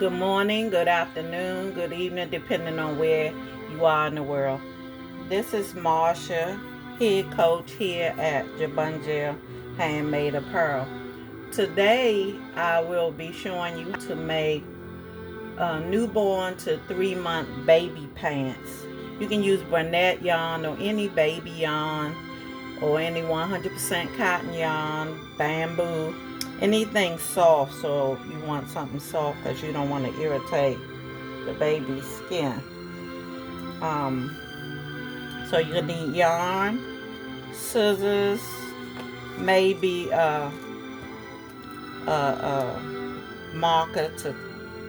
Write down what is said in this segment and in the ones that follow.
Good morning, good afternoon, good evening, depending on where you are in the world. This is Marsha, head coach here at Jabunjel Handmade Apparel. Today, I will be showing you how to make newborn to 3-month baby pants. You can use Barnett yarn or any baby yarn or any 100% cotton yarn, bamboo, anything soft. So you want something soft because you don't want to irritate the baby's skin. So you're gonna need yarn, scissors, maybe a marker to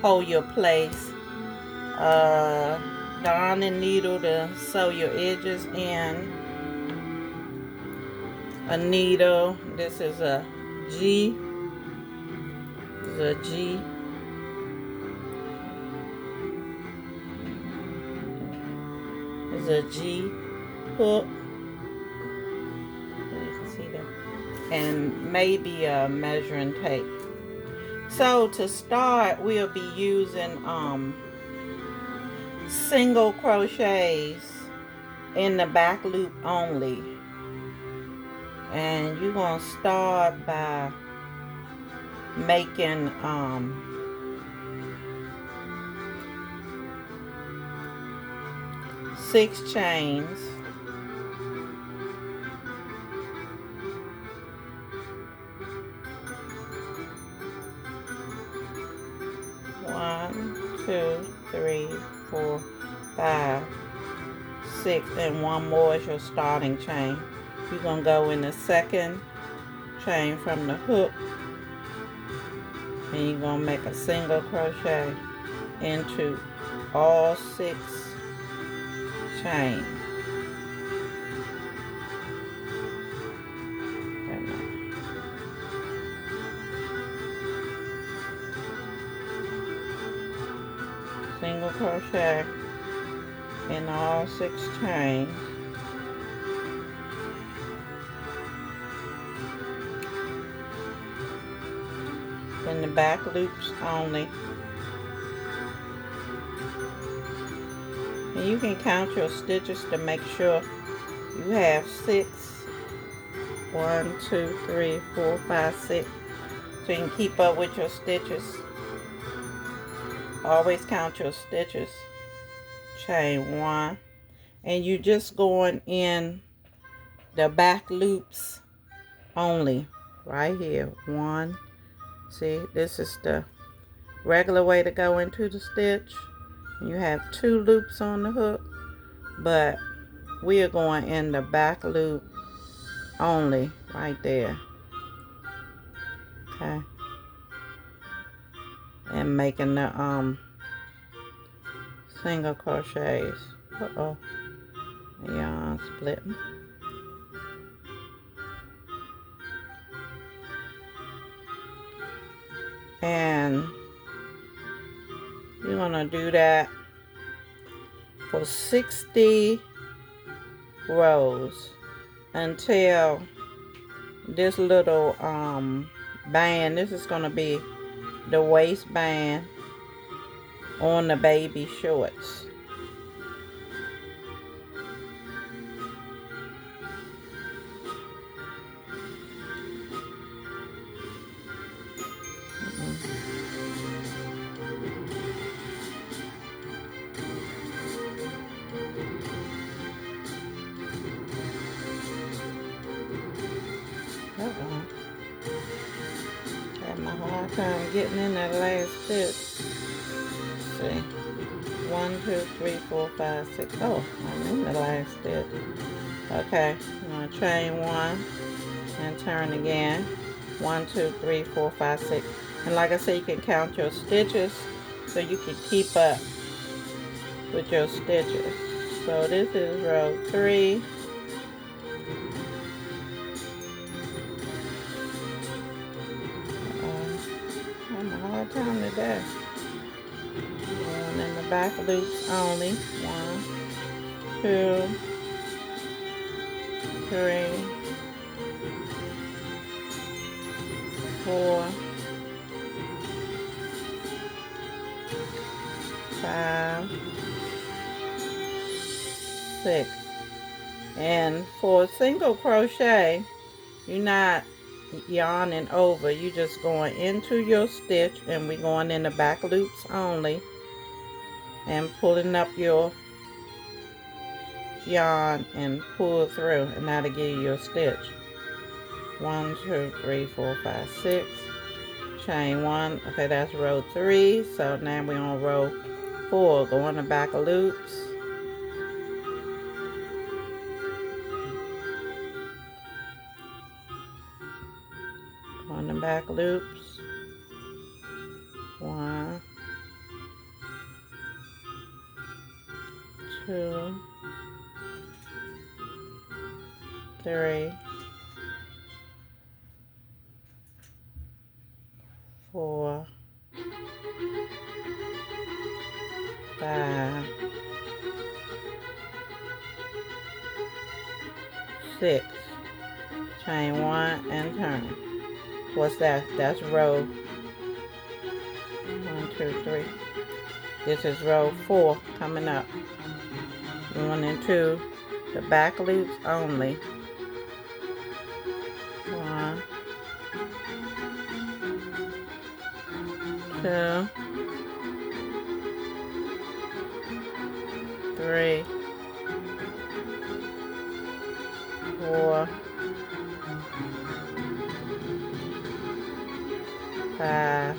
hold your place, darning needle to sew your edges in, a needle. This is a G. This is a G. This is a G hook. You can see that. And maybe a measuring tape. So to start, we'll be using single crochets in the back loop only. And you're going to start by making 6 chains. One, two, three, 4, 5, 6, and one more is your starting chain. You're going to go in the second chain from the hook, and you're going to make a single crochet into all 6 chains. Single crochet in all 6 chains. In the back loops only. And you can count your stitches to make sure you have 6. 1, 2, 3, 4, 5, 6. So you can keep up with your stitches. Always count your stitches. Chain 1. And you're just going in the back loops only. Right here. 1. See, this is the regular way to go into the stitch. You have 2 loops on the hook, but we are going in the back loop only right there. Okay. And making the single crochets. Uh-oh. The yarn splitting. And you're gonna do that for 60 rows until this little band, this is gonna be the waistband on the baby shorts. Had my hard time getting in that last stitch. See, 1, 2, 3, 4, 5, 6. Oh, I'm in the last stitch. Okay, I'm gonna chain 1 and turn again. 1, 2, 3, 4, 5, 6. And like I said, you can count your stitches so you can keep up with your stitches. So this is row 3. I'm having a hard time today. And in the back loops only. 1, 2, 3, 4, 5, 6. And for a single crochet, you're not yarning over, you just going into your stitch, and we're going in the back loops only and pulling up your yarn and pull through, and that'll give you your stitch. 1, 2, 3, 4, 5, 6. Chain 1. Okay, that's row 3. So now we're on row 4. Go in the back loops. Go in the back loops. 1, 2, 3, 4, 5, 6. Chain 1 and turn. What's that? That's row 1, 2, 3. This is row 4 coming up. Going into the back loops only. 1, 2, 3, 4, 5,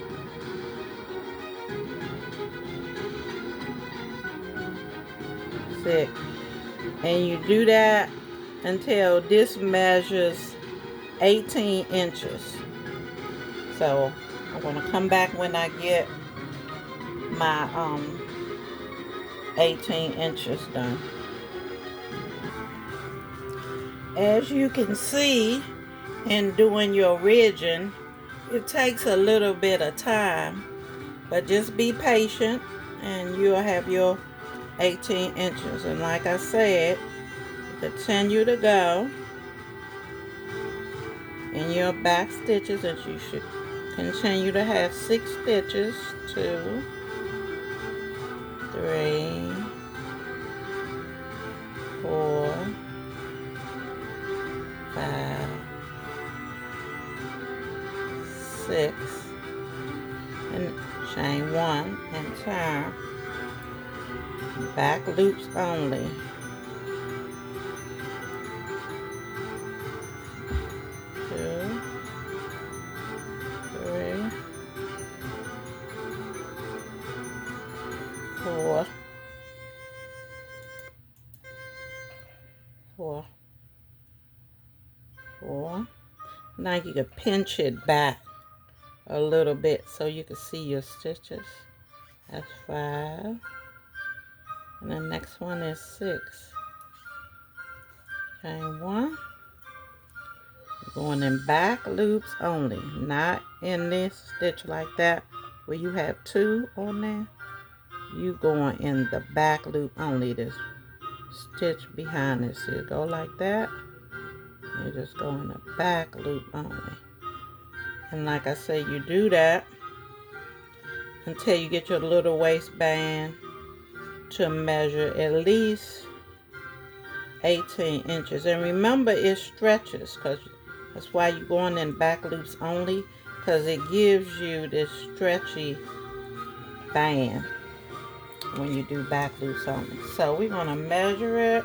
6. And you do that until this measures 18 inches. So I'm going to come back when I get my 18 inches done. As you can see in doing your ridging, it takes a little bit of time, but just be patient and you'll have your 18 inches. And like I said, continue to go in your back stitches, and you should continue to have 6 stitches. 2, 3, 4, 5, 6, and chain 1 and turn. Back loops only. 2, 3, 4, 4. Now you can pinch it back a little bit so you can see your stitches. That's 5. And the next one is 6. Chain 1. Going in back loops only, not in this stitch like that where you have 2 on there. You going in the back loop only, this stitch behind it. So you go like that, you just go in the back loop only. And like I say, you do that until you get your little waistband to measure at least 18 inches. And remember, it stretches, because that's why you're going in back loops only, because it gives you this stretchy band when you do back loops only. So we're going to measure it.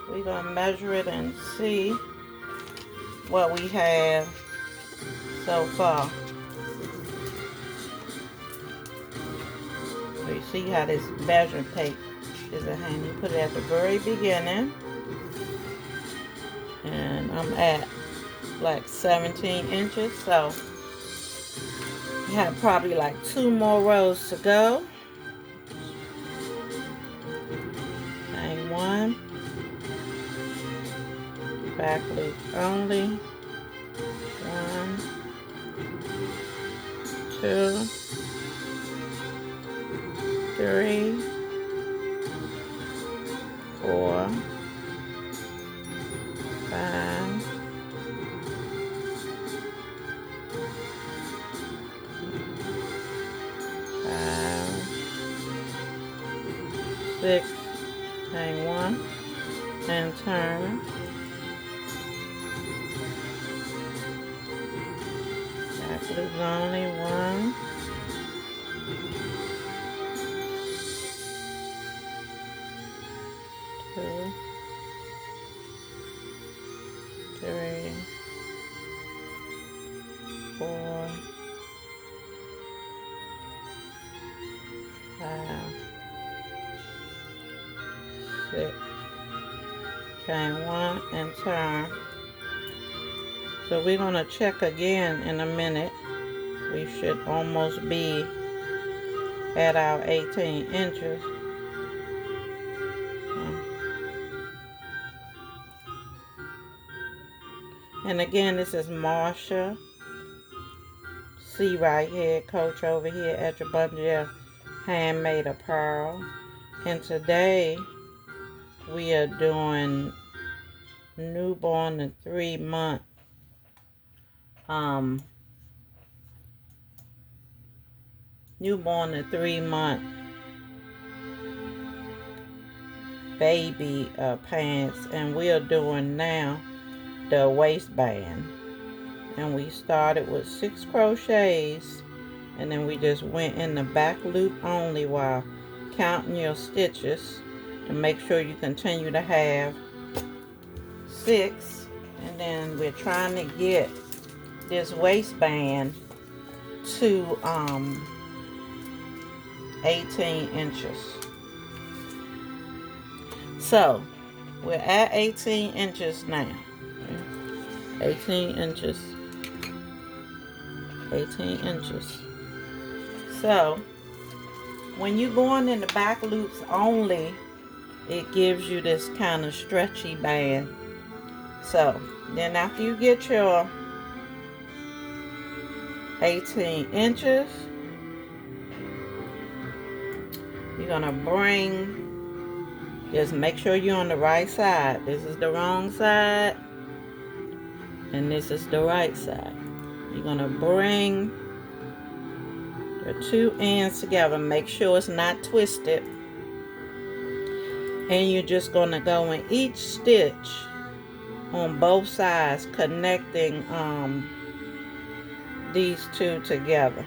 We're going to measure it and see what we have so far. So you see how this measuring tape is a hand. You put it at the very beginning. And I'm at like 17 inches. So you have probably like 2 more rows to go. Chain 1. Back loop only. 1, 2, 3, 4, 5, 6, chain 1 and turn. Back loop only, 1, 2, 3, 4, 5, 6, chain 1 and turn. So we're going to check again in a minute. We should almost be at our 18 inches. And again, this is Marsha. See right here, Coach over here at Jabunja Handmade Apparel. And today we are doing newborn to 3-month baby pants, and we are doing now the waistband. And we started with 6 crochets, and then we just went in the back loop only while counting your stitches to make sure you continue to have 6. And then we're trying to get this waistband to 18 inches. So we're at 18 inches now. 18 inches. 18 inches. So when you're going in the back loops only, it gives you this kind of stretchy band. So then after you get your 18 inches, you're gonna just make sure you're on the right side. This is the wrong side, and this is the right side. You're gonna bring the 2 ends together. Make sure it's not twisted. And you're just gonna go in each stitch on both sides, connecting these 2 together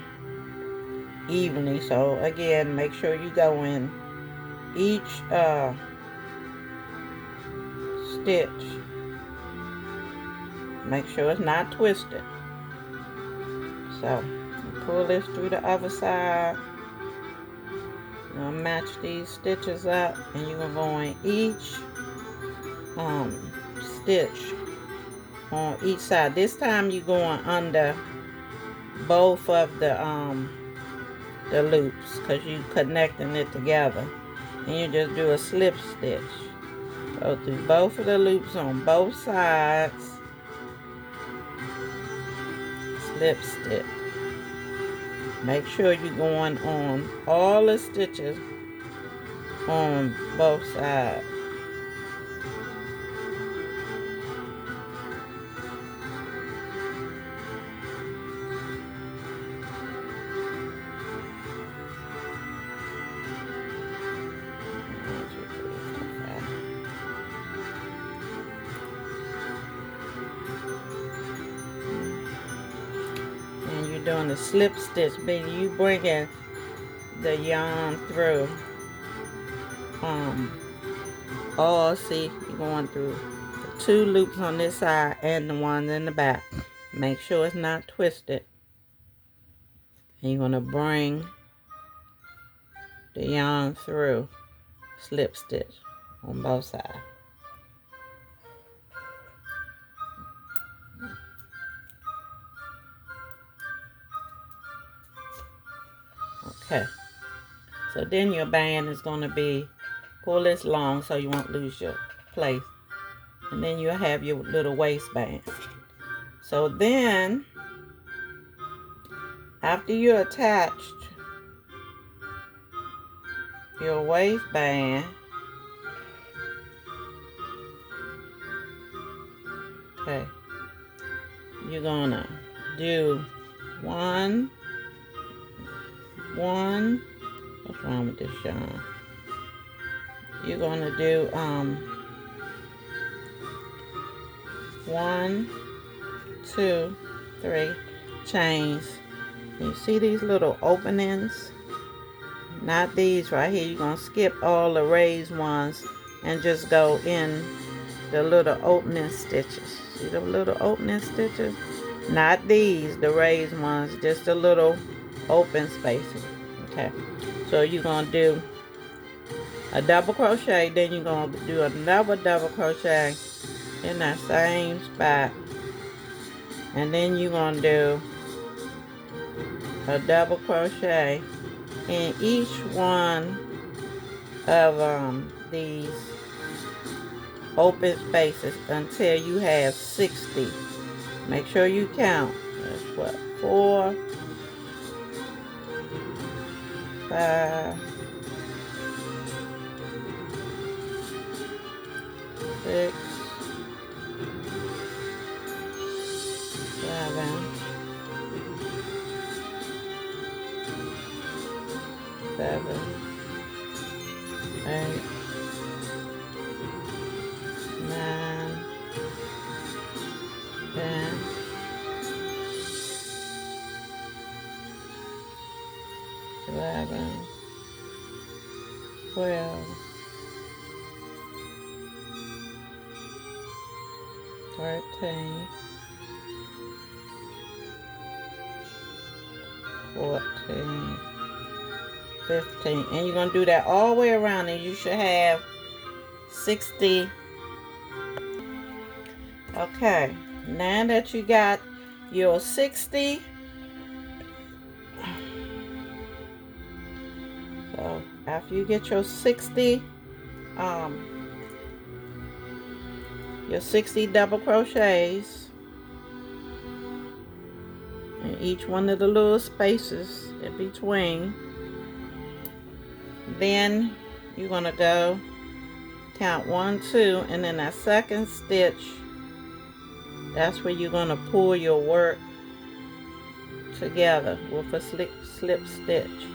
evenly. So again, make sure you go in each stitch. Make sure it's not twisted. So pull this through the other side. You're gonna match these stitches up, and you're gonna go in each stitch on each side. This time you're going under both of the loops, because you're connecting it together. And you just do a slip stitch. Go through both of the loops on both sides. Slip stitch. Make sure you're going on all the stitches on both sides. Doing the slip stitch, baby. You bringing the yarn through. See, you're going through the 2 loops on this side and the ones in the back. Make sure it's not twisted. And you're gonna bring the yarn through, slip stitch on both sides. Okay, so then your band is going to be, pull this long so you won't lose your place. And then you'll have your little waistband. So then, after you attached your waistband, okay, you're going to do 1, what's wrong with this yarn? you're going to do 1, 2, 3 chains. You see these little openings? Not these right here. You're going to skip all the raised ones and just go in the little opening stitches. See the little opening stitches? Not these, the raised ones, just the little open spaces. Okay, so you're going to do a double crochet, then you're going to do another double crochet in that same spot, and then you're going to do a double crochet in each one of these open spaces until you have 60. Make sure you count. That's what, 4, 5, 6, 7, 8, 9, 10, 11, 12, 13, 14, 15. And you're going to do that all the way around, and you should have 60. Okay, now that you got your 60, so after you get your 60 double crochets in each one of the little spaces in between, then you're going to go count 1, 2, and then that second stitch, that's where you're going to pull your work together with a slip stitch,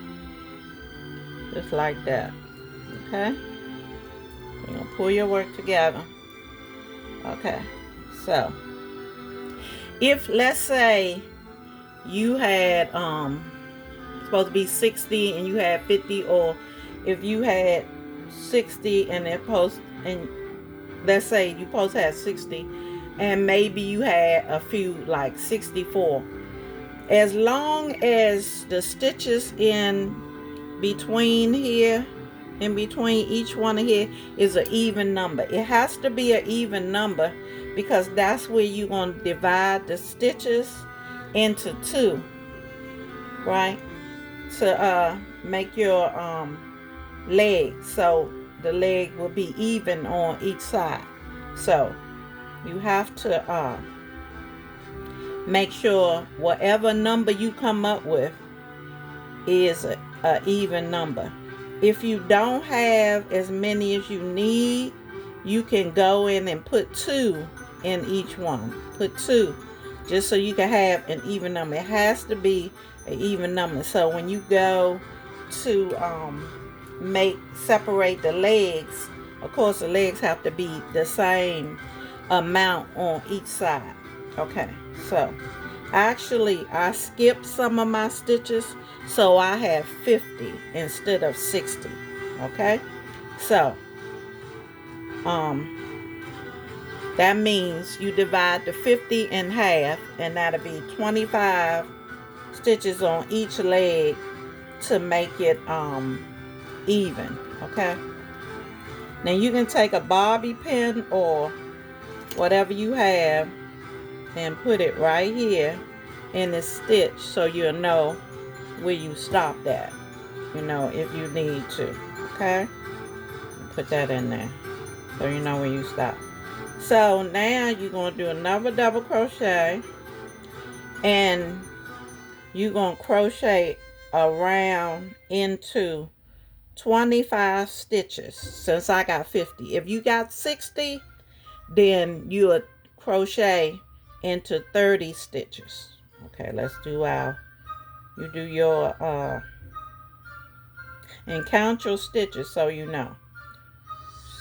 just like that. Okay, you're going to pull your work together. Okay, so if, let's say, you had supposed to be 60 and you had 50, or if you had 60 and let's say you supposed to have 60 and maybe you had a few like 64, as long as the stitches in between here, in between each one of here, is an even number. It has to be an even number because that's where you're going to divide the stitches into 2, right, to make your leg, so the leg will be even on each side. So you have to make sure whatever number you come up with is a even number. If you don't have as many as you need, you can go in and put 2 in each one. Put 2, just so you can have an even number. It has to be an even number. So when you go to separate the legs, of course the legs have to be the same amount on each side. Okay, so actually I skipped some of my stitches, so I have 50 instead of 60. Okay, so that means you divide the 50 in half, and that'll be 25 stitches on each leg to make it even. Okay, now you can take a bobby pin or whatever you have and put it right here in the stitch, so you'll know where you stopped at, you know, if you need to. Okay, put that in there so you know where you stop. So now you're going to do another double crochet, and you're going to crochet around into 25 stitches. Since I got 50, if you got 60, then you would crochet into 30 stitches. Okay, let's do you do your and count your stitches so you know.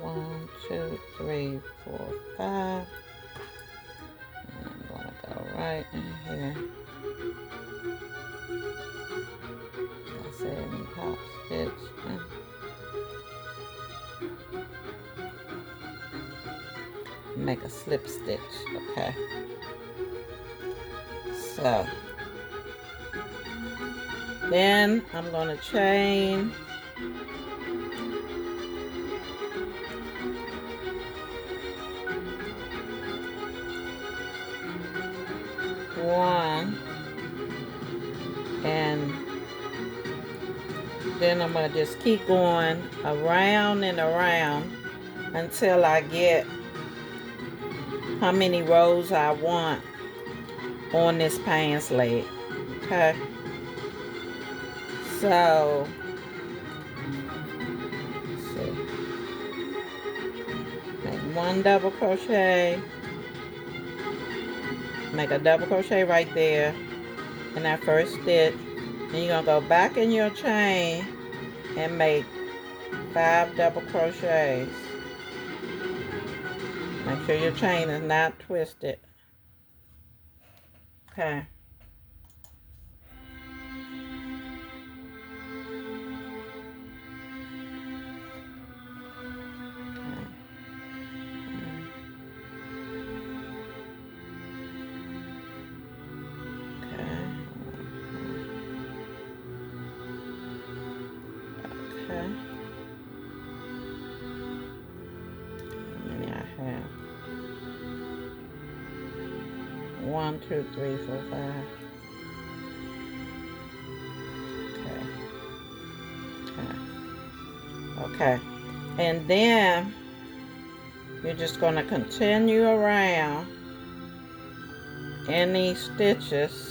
One, two, three, four, five. And I'm gonna go right in here. I said, and top stitch. Make a slip stitch. Okay. So then I'm gonna chain one, and then I'm going to just keep going around and around until I get how many rows I want on this pants leg. Okay, so let's see, make one double crochet, make a double crochet right there in that first stitch. Then you're gonna go back in your chain and make 5 double crochets. Make sure your chain is not twisted. Okay. Okay. How many I have? 1, 2, 3, 4, 5. Okay. Okay. And then you're just going to continue around in these stitches.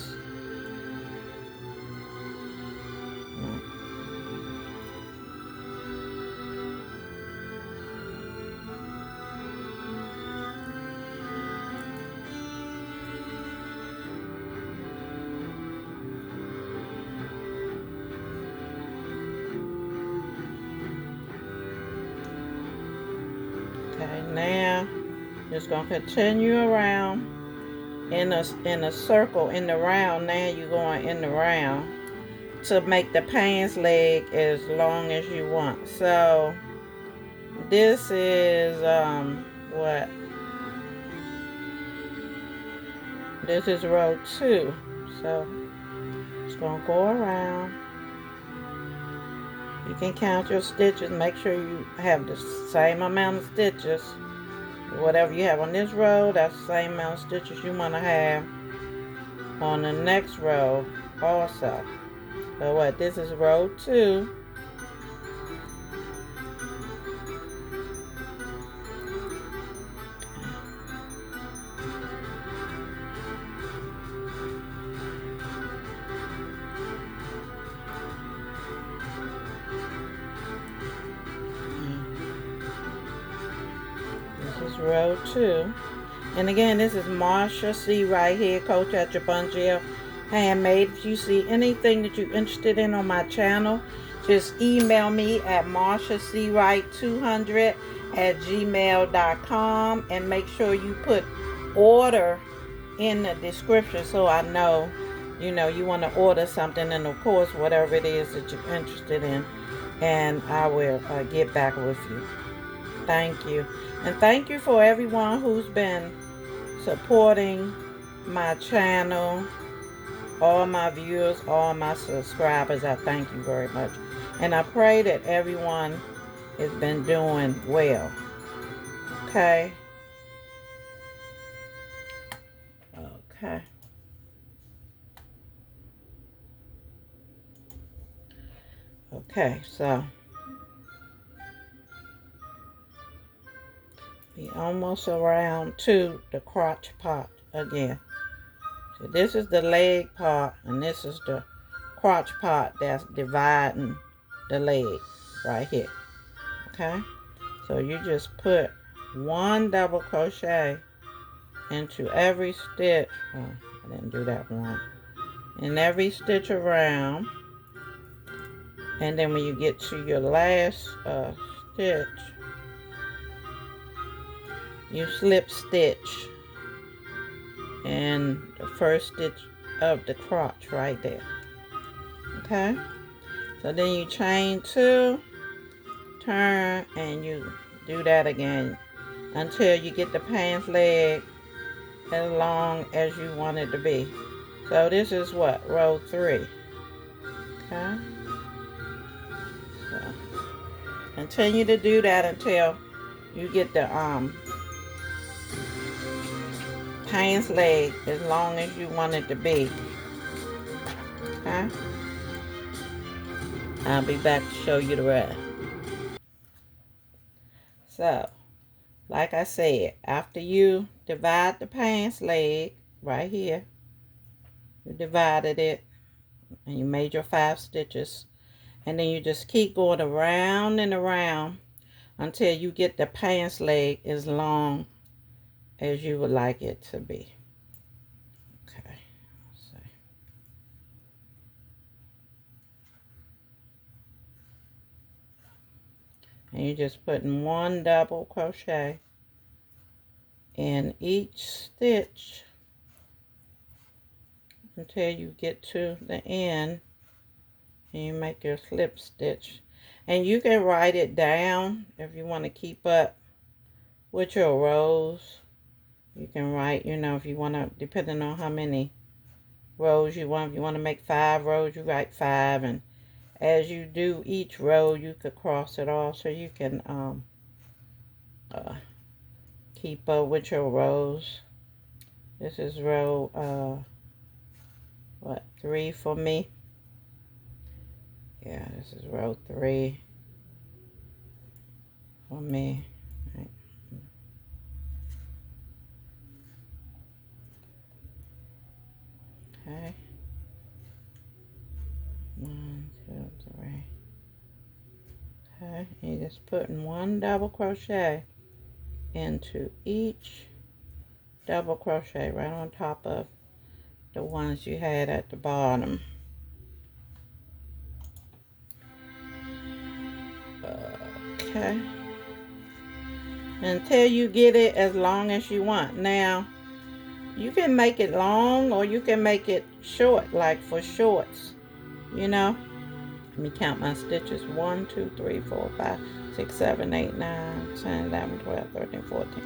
Okay, now just gonna continue around in a circle in the round. Now you're going in the round to make the pants leg as long as you want. So this is what? This is row 2. So it's gonna go around. You can count your stitches. Make sure you have the same amount of stitches. Whatever you have on this row, that's the same amount of stitches you want to have on the next row also. So what? This is row 2. This is row 2. And again, this is Marsha C. right here, Coach at Jabunjel Handmade. If you see anything that you're interested in on my channel, just email me at marshacwright200@gmail.com and make sure you put order in the description so I know, you want to order something, and of course, whatever it is that you're interested in, and I will get back with you. Thank you. And thank you for everyone who's been supporting my channel, all my viewers, all my subscribers. I thank you very much. And I pray that everyone has been doing well. Okay? Okay. Okay, so be almost around to the crotch part again. So this is the leg part, and this is the crotch part that's dividing the leg right here. Okay, so you just put 1 double crochet into every stitch. Oh, I didn't do that one. In every stitch around, and then when you get to your last stitch, you slip stitch in the first stitch of the crotch right there. Okay, so then you chain 2, turn, and you do that again until you get the pants leg as long as you want it to be. So this is what? Row 3. Okay, so continue to do that until you get the pants leg as long as you want it to be. Okay, I'll be back to show you the rest. So, like I said, after you divide the pants leg right here, you divided it and you made your 5 stitches, and then you just keep going around and around until you get the pants leg as long as you would like it to be. Okay, let's see. And you're just putting 1 double crochet in each stitch until you get to the end, and you make your slip stitch. And you can write it down if you want to keep up with your rows. You can write, you know, if you want to, depending on how many rows you want. If you want to make 5 rows, you write 5, and as you do each row, you could cross it off so you can keep up with your rows. This is row 3 for me. Yeah, this is row 3 for me. Right. Okay. 1, 2, 3. Okay, and you're just putting 1 double crochet into each double crochet right on top of the ones you had at the bottom. Okay, until you get it as long as you want. Now you can make it long or you can make it short, like for shorts, you know. Let me count my stitches. 1, 2, 3, 4, 5, 6, 7, 8, 9, 10, 11, 12, 13, 14,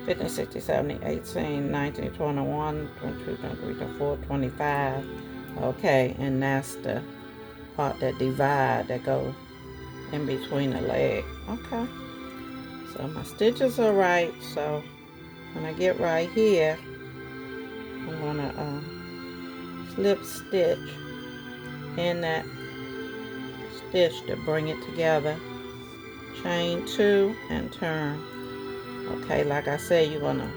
15, 16, 17, 18, 19, 21, 22, 23, 24, 25. Okay, and that's the part that divide that go in between the leg. Okay, so my stitches are right. So when I get right here, I'm gonna slip stitch in that stitch to bring it together, chain 2 and turn. Okay, like I said, you're gonna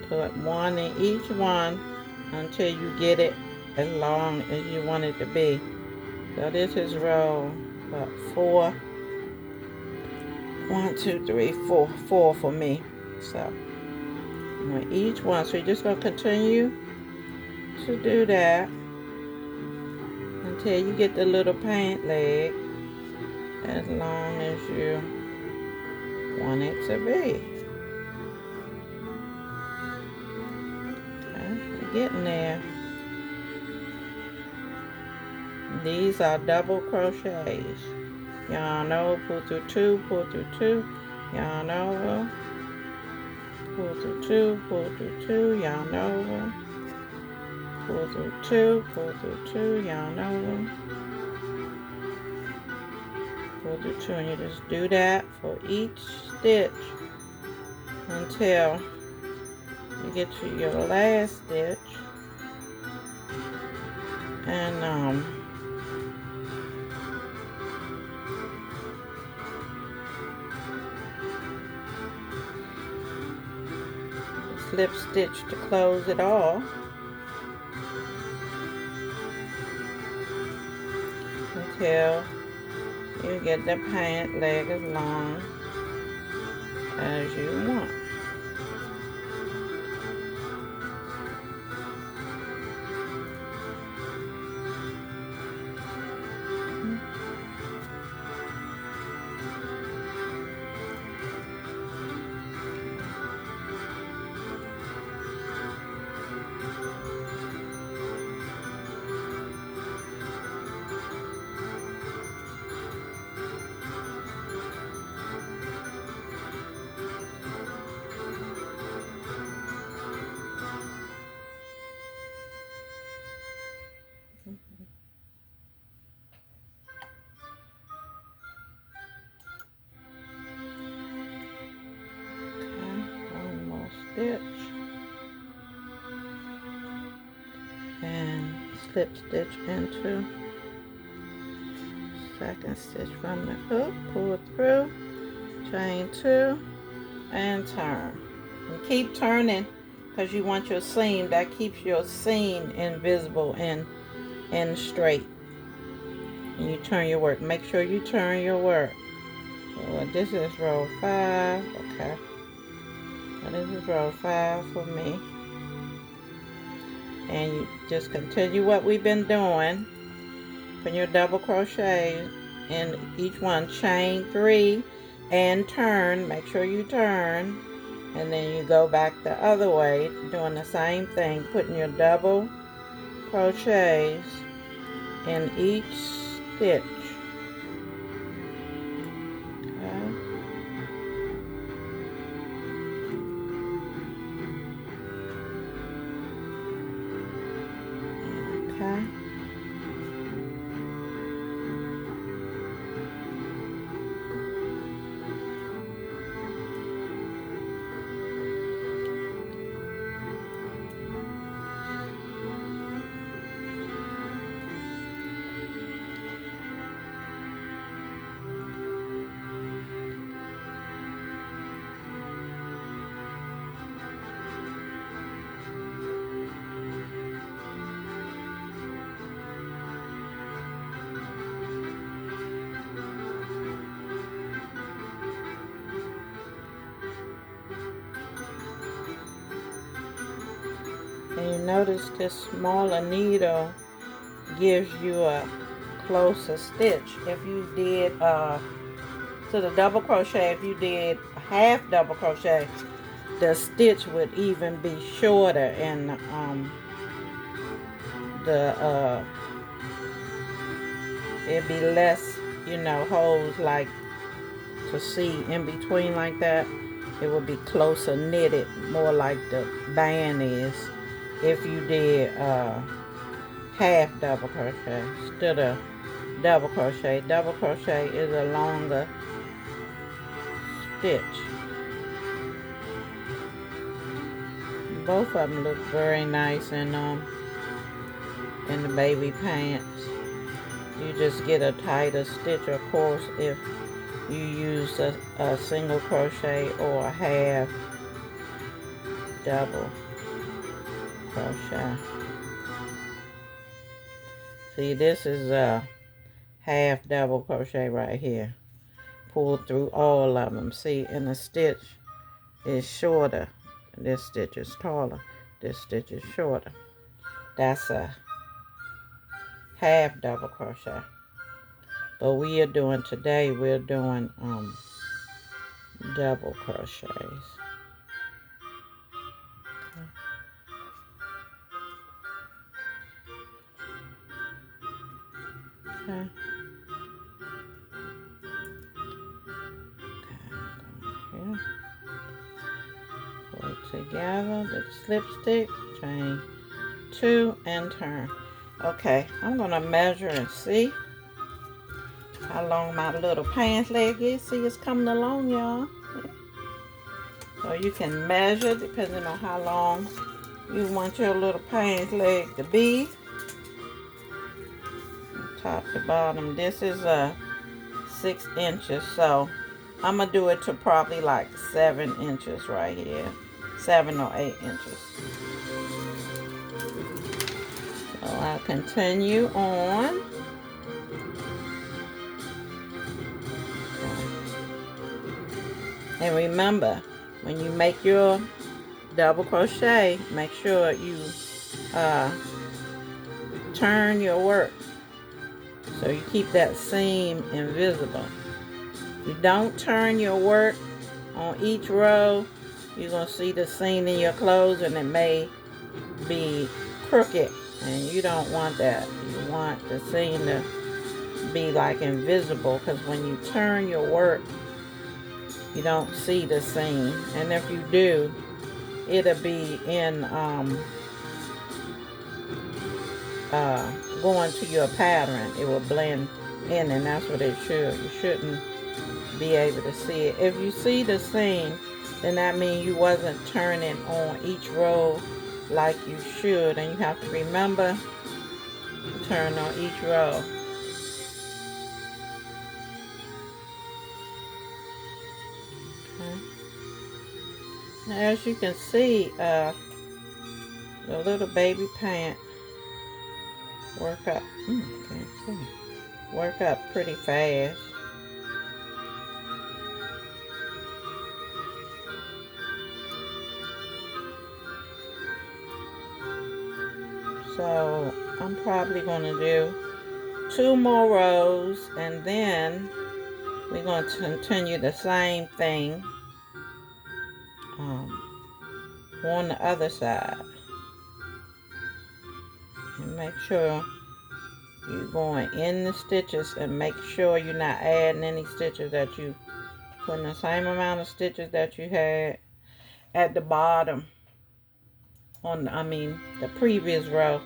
put 1 in each one until you get it as long as you want it to be. So this is row 4. 1, 2, 3, 4. 4 for me. So on each one, so you're just gonna continue to do that until you get the little pant leg as long as you want it to be. Okay, we're getting there. These are double crochets. Yarn over, pull through 2, pull through 2, yarn over, pull through 2, pull through 2, yarn over, pull through 2, pull through 2, yarn over, pull through 2, and you just do that for each stitch until you get to your last stitch. And slip stitch to close it off until you get the pant leg as long as you want. One more stitch and slip stitch into second stitch from the hook, pull through, chain 2, and turn. And keep turning because you want your seam. That keeps your seam invisible and straight. And you turn your work. Make sure you turn your work. Well, this is row 5. Okay. And this is row 5 for me. And you just continue what we've been doing. Put your double crochet in each one. Chain 3 and turn. Make sure you turn. And then you go back the other way, doing the same thing. Putting your double crochets in each stitch. Okay. And you notice this smaller needle gives you a closer stitch. If you did to the double crochet, if you did half double crochet, the stitch would even be shorter, and it'd be less, holes like to see in between like that. It would be closer knitted, more like the band is if you did half double crochet instead of double crochet. Double crochet is a longer stitch. Both of them look very nice in the baby pants. You just get a tighter stitch, of course, if you use a single crochet or a half double crochet. See, this is a half double crochet right here. Pull through all of them. See, and the stitch is shorter. This stitch is taller. This stitch is shorter. That's a half double crochet. But we're doing double crochets. Okay. Here. Pull it together, the slip stick, chain 2, and turn. Okay, I'm gonna measure and see how long my little pants leg is. See, it's coming along, y'all. So you can measure depending on how long you want your little pants leg to be. Top to bottom. This is 6 inches, so I'm gonna do it to probably like 7 inches right here, 7 or 8 inches. So I'll continue on. And remember, when you make your double crochet, make sure you turn your work so you keep that seam invisible. If you don't turn your work on each row, you're going to see the seam in your clothes and it may be crooked, and you don't want that. You want the seam to be like invisible, because when you turn your work, you don't see the seam, and if you do, it'll be in going to your pattern. It will blend in, and that's what it should. You shouldn't be able to see it. If you see the seam, then that means you wasn't turning on each row like you should, and you have to remember to turn on each row. As you can see, the little baby pant work up. Can't see. Work up pretty fast. So I'm probably gonna do 2 more rows, and then we're going to continue the same thing on the other side. And make sure you're going in the stitches, and make sure you're not adding any stitches, that you putting the same amount of stitches that you had at the bottom on the previous row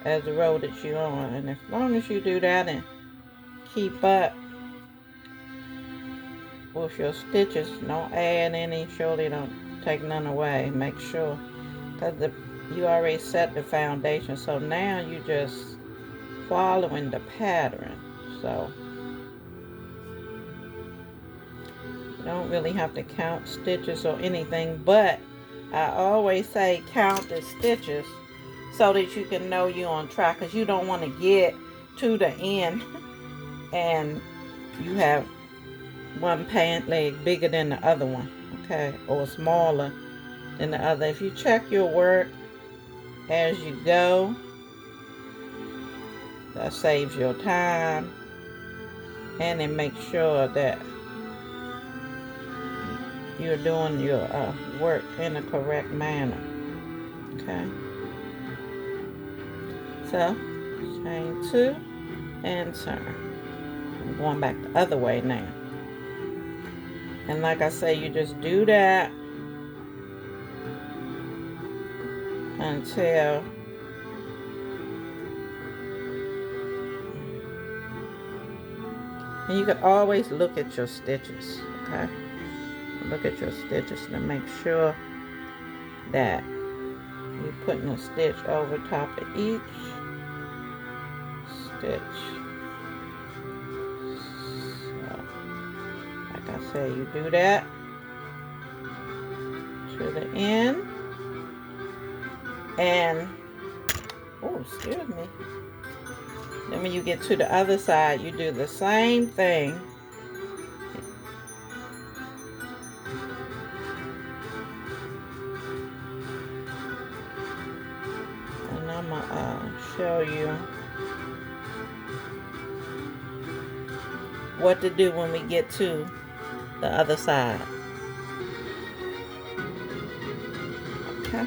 as the row that you're on. And as long as you do that and keep up with your stitches, don't add any, surely don't take none away. Make sure, because you already set the foundation, so now you just following the pattern. So you don't really have to count stitches or anything, but I always say count the stitches so that you can know you're on track, because you don't want to get to the end and you have one pant leg bigger than the other one, okay, or smaller than the other. If you check your work as you go, that saves your time, and it makes sure that you're doing your work in a correct manner. Okay, so chain 2 and turn. I'm going back the other way now, and like I say, you just do that until and you can always look at your stitches. Okay, look at your stitches to make sure that you're putting a stitch over top of each stitch. So, like I say, you do that to the end, and oh, excuse me. Then when you get to the other side, you do the same thing. And I'm gonna show you what to do when we get to the other side. Okay.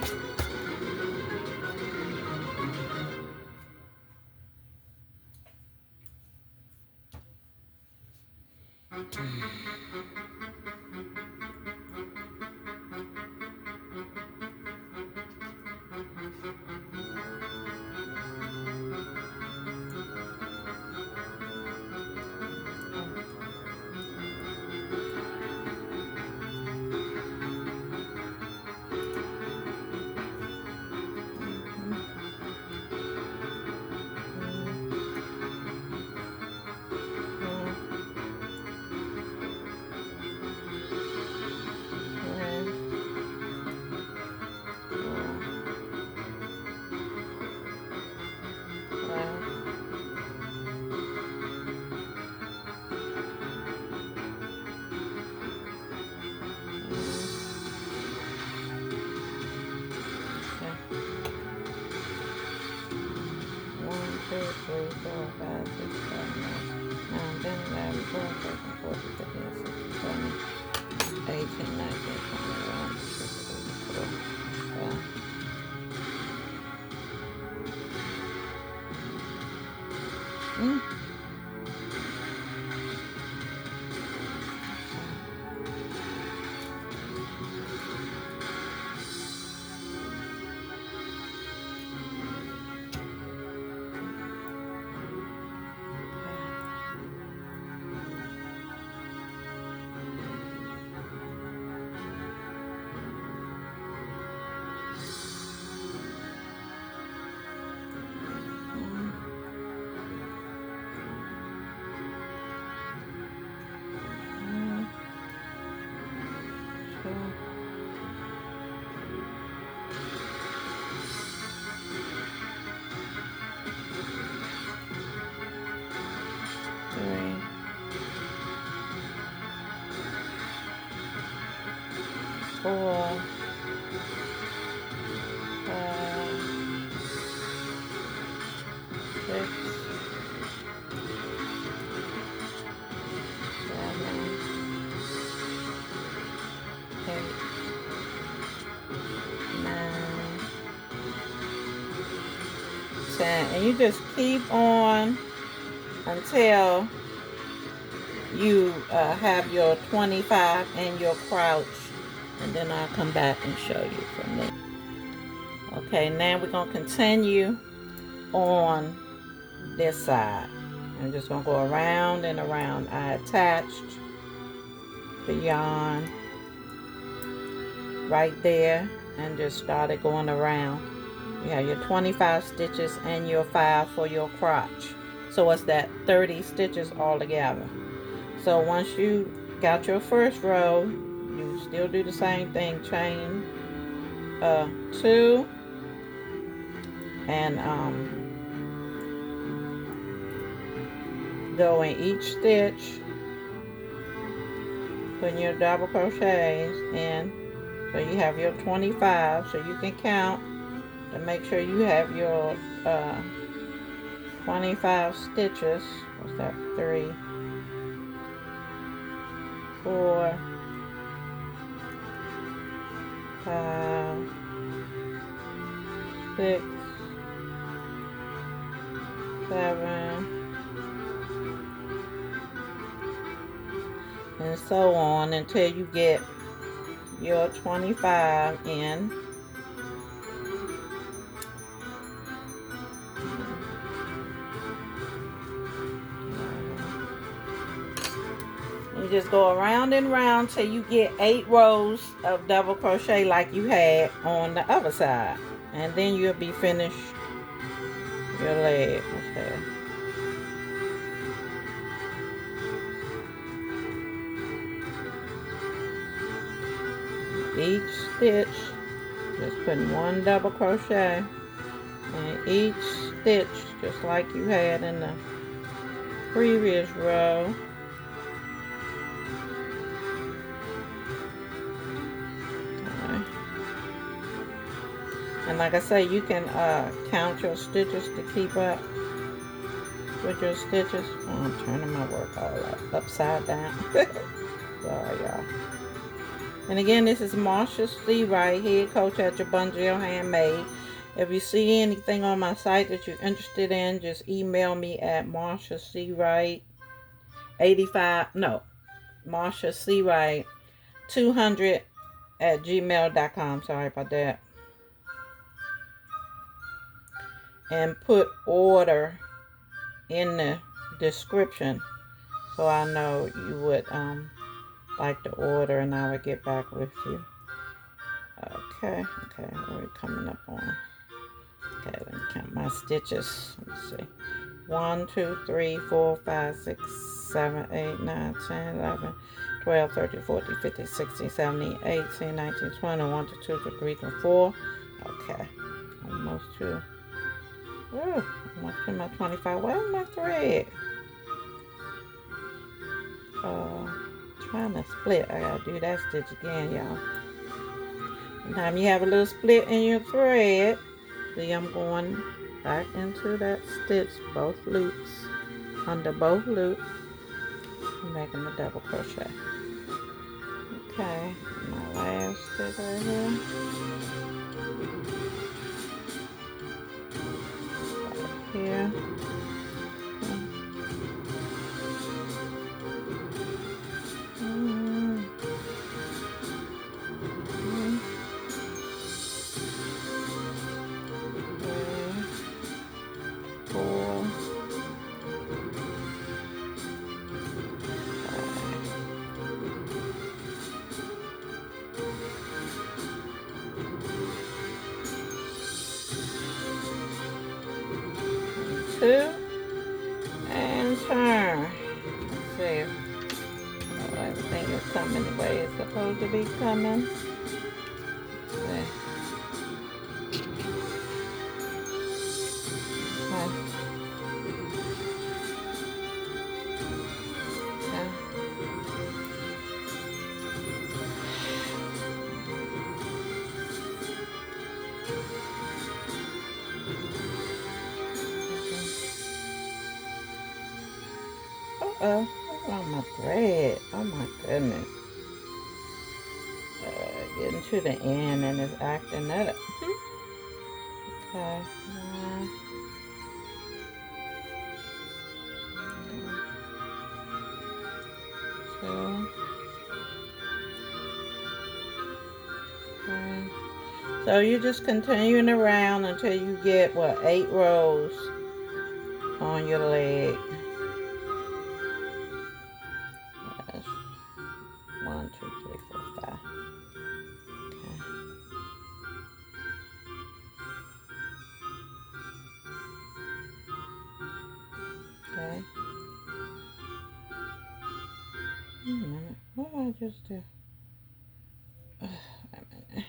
4, 5, 6, 7, 8, 9, 10. And you just keep on until you have your 25 and your crouch, and then I'll come back and show you from there. Okay, now we're going to continue on this side. I'm just going to go around and around. I attached the yarn right there and just started going around. You have your 25 stitches and your 5 for your crotch. So it's that 30 stitches all together. So once you got your first row, you still do the same thing. Chain 2 and go in each stitch, putting your double crochets in. So you have your 25, so you can count to make sure you have your 25 stitches. What's that? 3, 4, 5, 6, 7, and so on until you get your 25 in. You just go around and around till you get 8 rows of double crochet like you had on the other side, and then you'll be finished your leg. Okay. Each stitch, just putting 1 double crochet in each stitch, just like you had in the previous row. Okay. And like I say, you can count your stitches to keep up with your stitches. Oh, I'm turning my work all upside down. Sorry, y'all. And again, this is Marsha C. Wright, head coach at Jabungel Handmade. If you see anything on my site that you're interested in, just email me at Marsha C. Wright 200 at gmail.com. Sorry about that. And put order in the description so I know you would like the order, and I will get back with you. Okay, we're coming up on. Okay, let me count my stitches. Let's see. 1, 2, 3, 4, 5, 6, 7, 8, 9, 10, 11, 12, 13, 14, 15, 16, 17, 18, 19, 20, 1, 2, 3, 4. Okay, almost to. Ooh, almost to my 25. Where's my thread? Trying to split. I gotta do that stitch again, y'all. Sometimes you have a little split in your thread. See, I'm going back into that stitch, both loops, under both loops, making a double crochet. Okay, my last stitch right here. Right here. Two and turn. Let's see. Oh, everything is coming the way it's supposed to be coming. Let's see. Uh-oh. What's on my thread? Oh my goodness. Getting to the end and it's acting up. Okay. One, two, three. So you're just continuing around until you get, what, 8 rows on your leg. That's 1, 2, 3, 4, 5. Okay. Okay. Wait a minute. What did I just do? Wait a minute.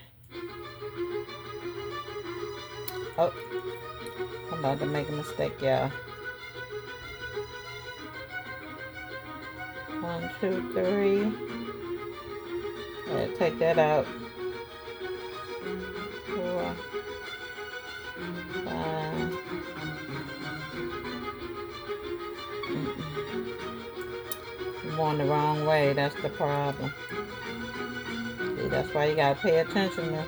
Oh, I'm about to make a mistake, y'all. 1, 2, 3. Take that out. 4, 5. I'm going the wrong way. That's the problem. See, that's why you gotta pay attention to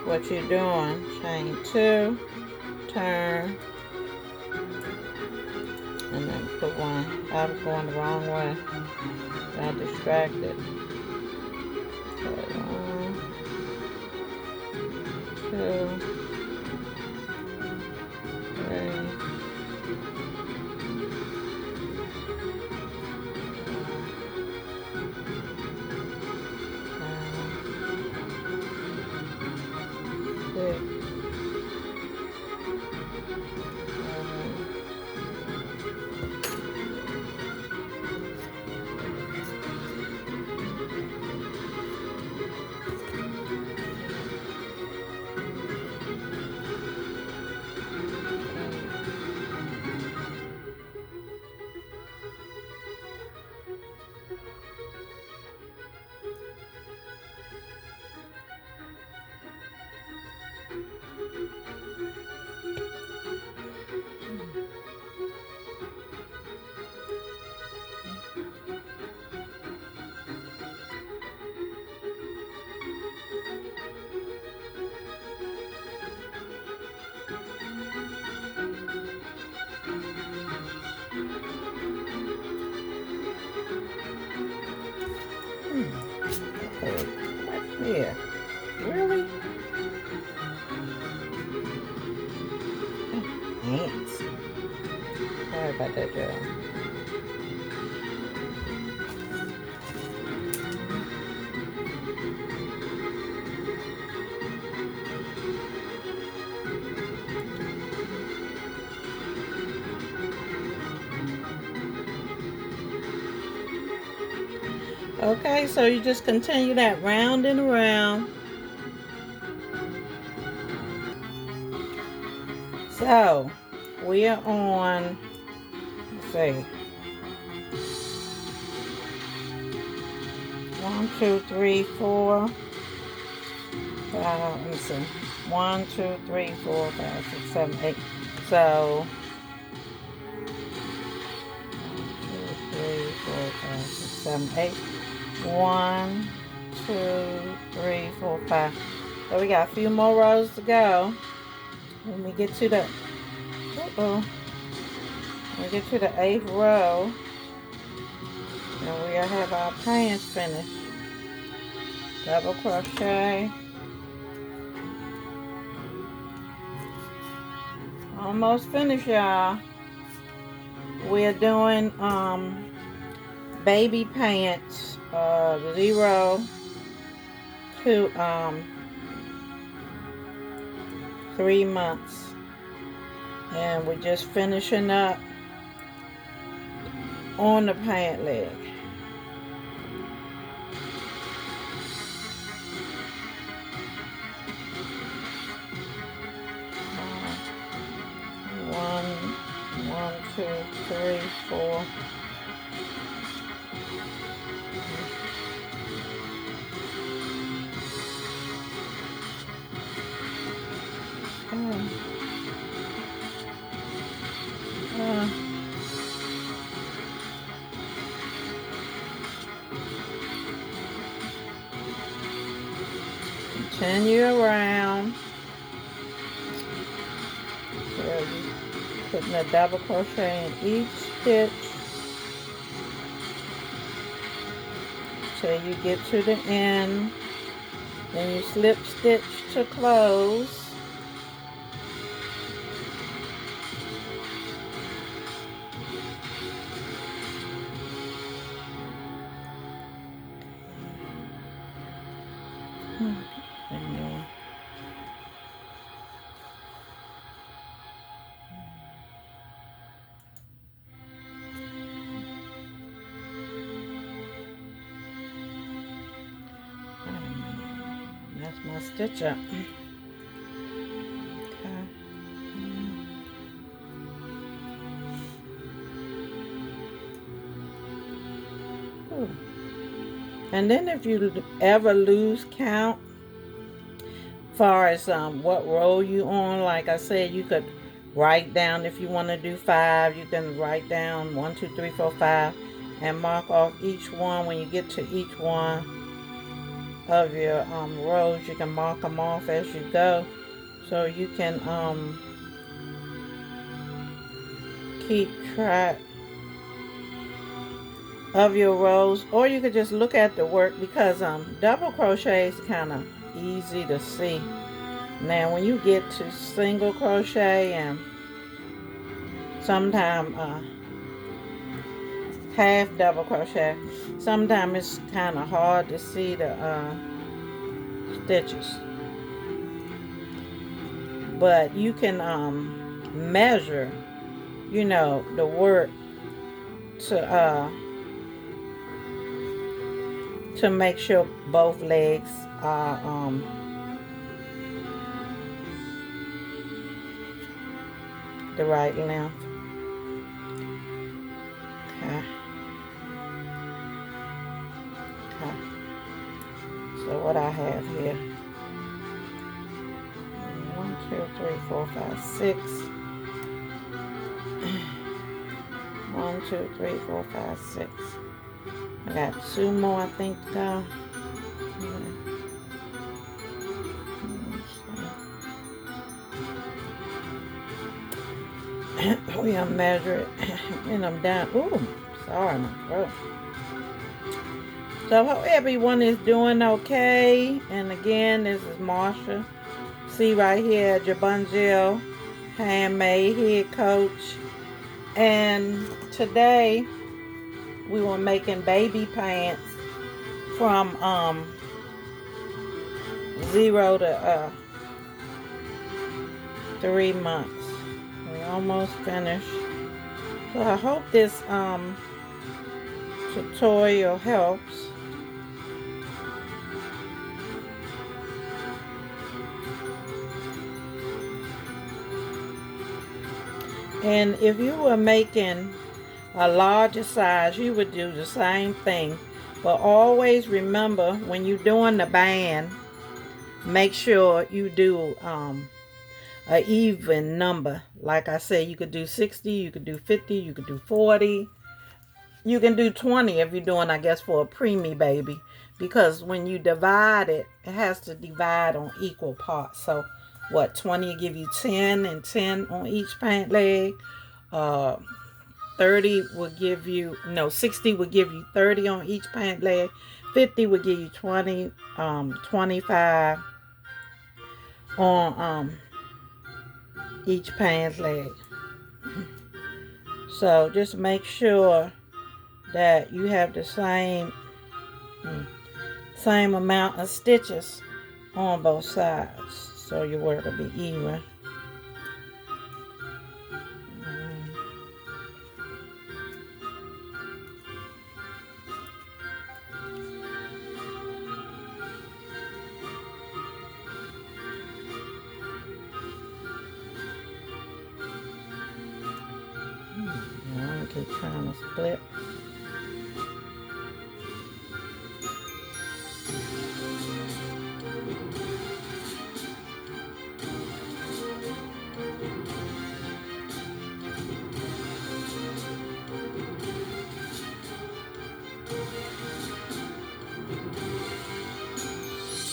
what you're doing. Chain 2, turn, and then put 1. I was going the wrong way. Got distracted. Okay, 1, 2, 3. Yeah. Really? Ants. Sorry about that, y'all. Okay, so you just continue that round and around. So, we are on, let's see, 1, 2, 3, 4, 5, let me see, 1, 2, 3, 4, 5, 6, 7, 8. So, 1, 2, 3, 4, 5, 6, 7, 8. 1, 2, 3, 4, 5. So we got a few more rows to go. When we get to the, when we get to the 8th row, and we'll have our pants finished. Double crochet. Almost finished, y'all. We're doing baby pants, 0 to 3 months, and we're just finishing up on the pant leg. One, 2, 3, 4. Continue around till you putting a double crochet in each stitch till you get to the end. Then you slip stitch to close. That's my stitch up. Okay. And then if you ever lose count far as what row you on, like I said, you could write down, if you want to do 5, you can write down 1, 2, 3, 4, 5 and mark off each one. When you get to each one of your rows, you can mark them off as you go, so you can keep track of your rows. Or you could just look at the work, because double crochet is kind of easy to see. Now when you get to single crochet and sometimes half double crochet, sometimes it's kind of hard to see the stitches, but you can measure, you know, the work to make sure both legs are the right length. Okay. Okay. So what I have here, 1, 2, 3, 4, 5, 6. 1, 2, 3, 4, 5, 6. I got 2 more, I think, to go. We'll measure it and I'm done. Ooh, sorry, my throat. So hope everyone is doing okay. And again, this is Marsha. See right here, Jabunjil Handmade Head Coach. And today we were making baby pants from 0 to 3 months. We're almost finished. So I hope this tutorial helps. And if you were making a larger size, you would do the same thing. But always remember, when you're doing the band, make sure you do an even number. Like I said, you could do 60, you could do 50, you could do 40. You can do 20 if you're doing, I guess, for a preemie baby. Because when you divide it, it has to divide on equal parts. So, what, 20 will give you 10 and 10 on each pant leg. 30 will give you, no, 60 will give you 30 on each pant leg. 50 will give you 20, 25 on each pant leg. So just make sure that you have the same amount of stitches on both sides, so your work will be even. I'm keep trying to split.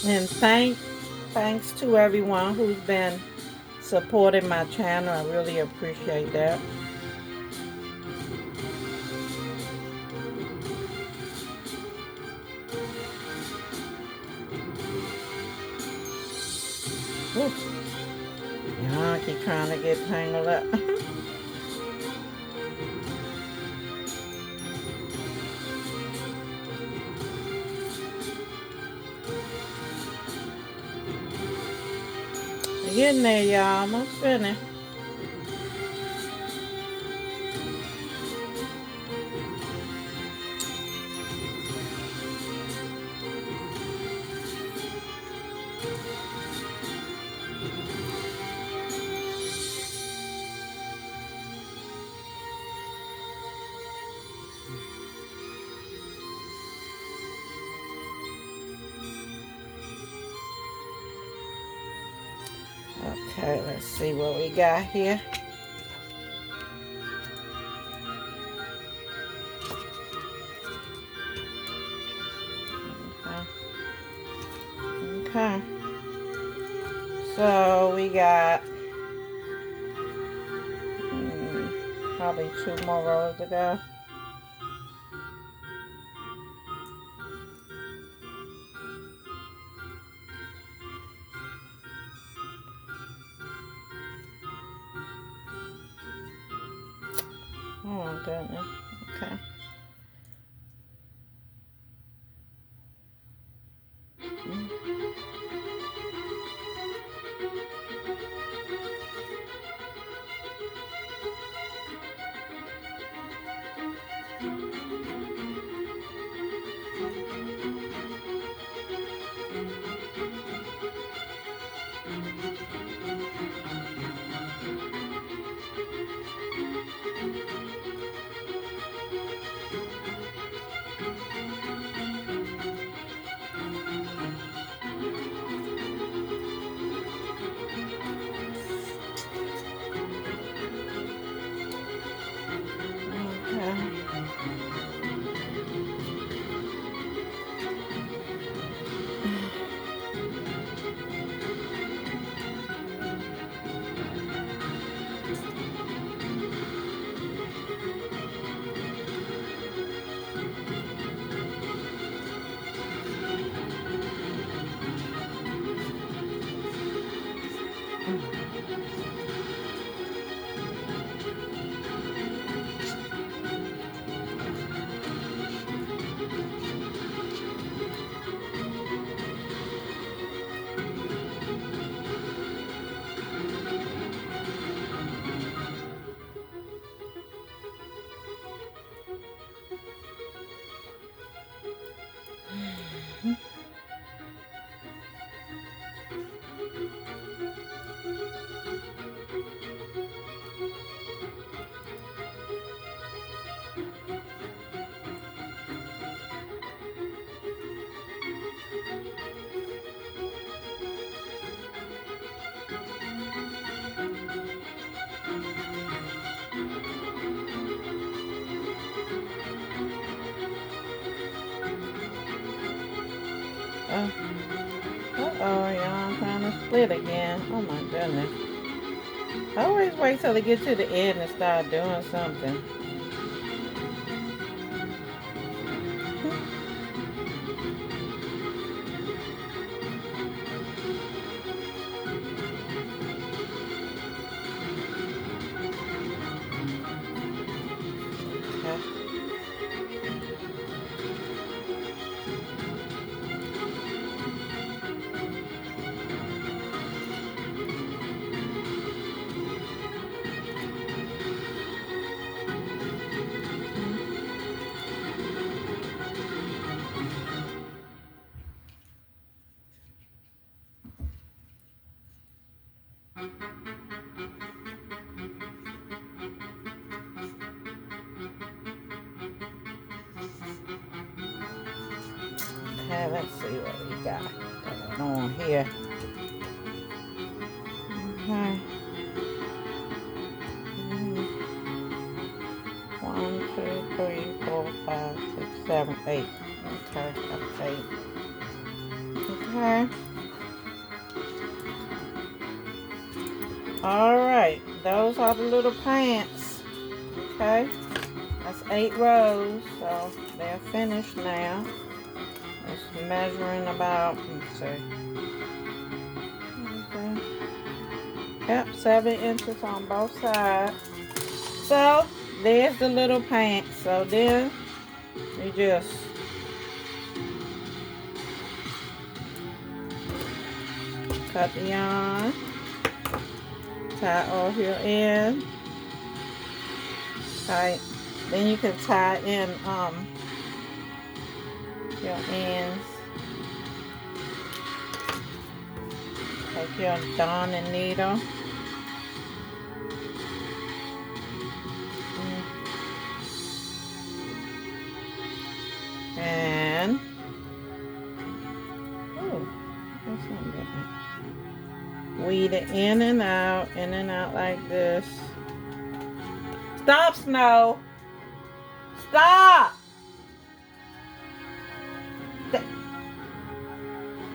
And thanks Thanks to everyone who's been supporting my channel. I really appreciate that. Woo. Y'all keep trying to get tangled up. Getting there, y'all. Almost finished. Okay, let's see what we got here. Okay. So we got probably 2 more rows to go. Oh my goodness. Okay. Uh-oh, y'all, I'm trying to split again. Oh my goodness. I always wait till they get to the end and start doing something. Okay, let's see what we got going on here. Okay. 1, 2, 3, 4, 5, 6, 7, 8. Okay, that's 8. Okay. Alright, those are the little pants. Okay, that's 8 rows, so they're finished now. It's measuring about, let's see. Okay. Yep, 7 inches on both sides. So there's the little pants. So then you just cut the yarn, tie off your end, right? Then you can tie in your ends. Take your darning needle. And oh, that's something different. Weed it in and out like this. Stop, Snow. Stop.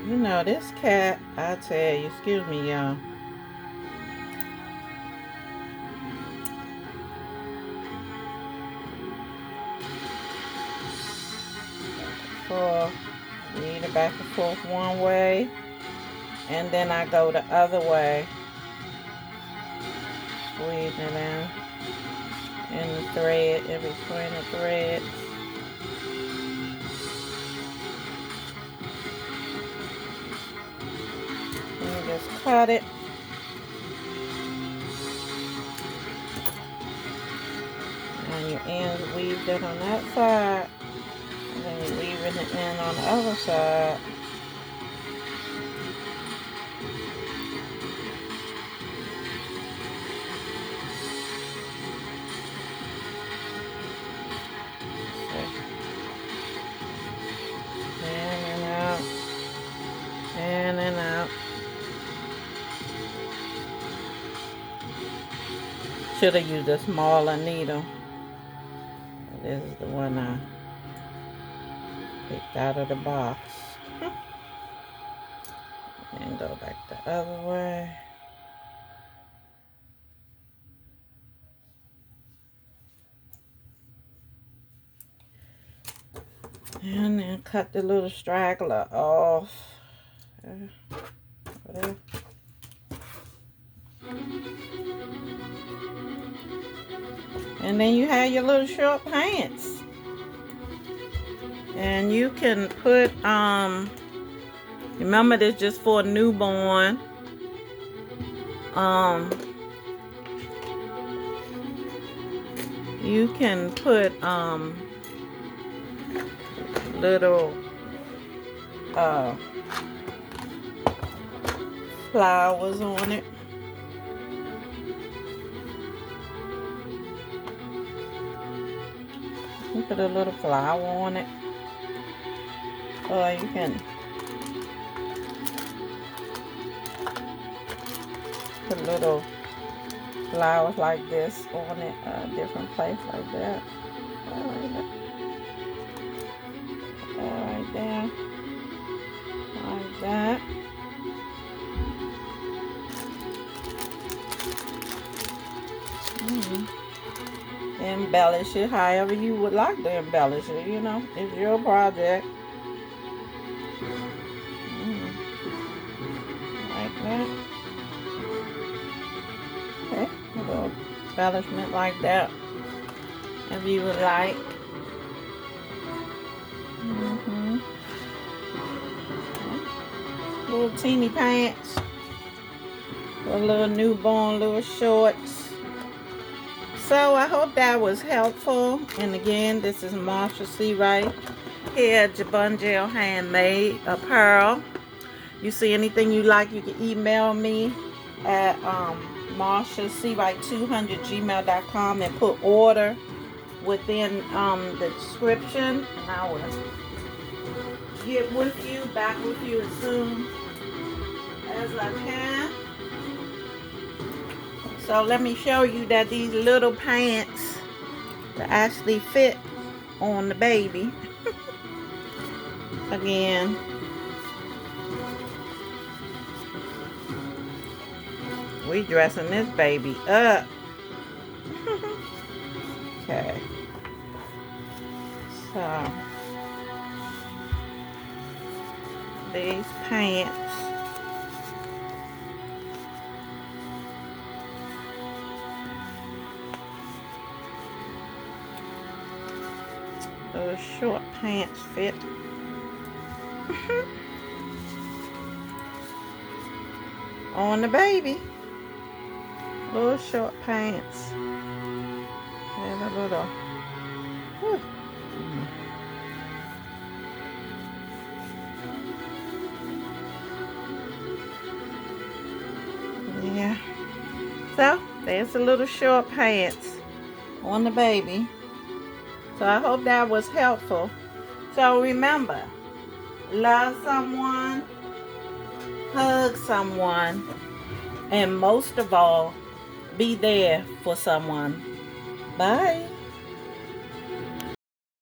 You know this cat, I tell you, excuse me, y'all. Weed it back and forth one way, and then I go the other way, squeezing it in the thread, in between the threads. And you just cut it. And your ends weaved in on that side, and then you're weaving it in on the other side. In and out. Should have used a smaller needle. This is the one I picked out of the box. And go back the other way. And then cut the little straggler off. And then you have your little short pants. And you can put, remember this just for a newborn. You can put, little, flowers on it. You put a little flower on it, or you can put little flowers like this on it, a different place like that. Right there, like that. Embellish it however you would like to embellish it, you know, it's your project. Like that. Okay, a little embellishment like that, if you would like. Little teeny pants, a little newborn, little shorts. So I hope that was helpful. And again, this is Marsha Seawright here at Jabungel Handmade Apparel. You see anything you like, you can email me at marshaseawright200@gmail.com and put order within the description, and I will get back with you as soon as I can. So let me show you that these little pants will actually fit on the baby. Again, We dressing this baby up. Okay. So these pants. Those short pants fit. On the baby. Little short pants. And a little. Whew. Yeah. So there's the little short pants on the baby. So I hope that was helpful. So remember, love someone, hug someone, and most of all, be there for someone. Bye.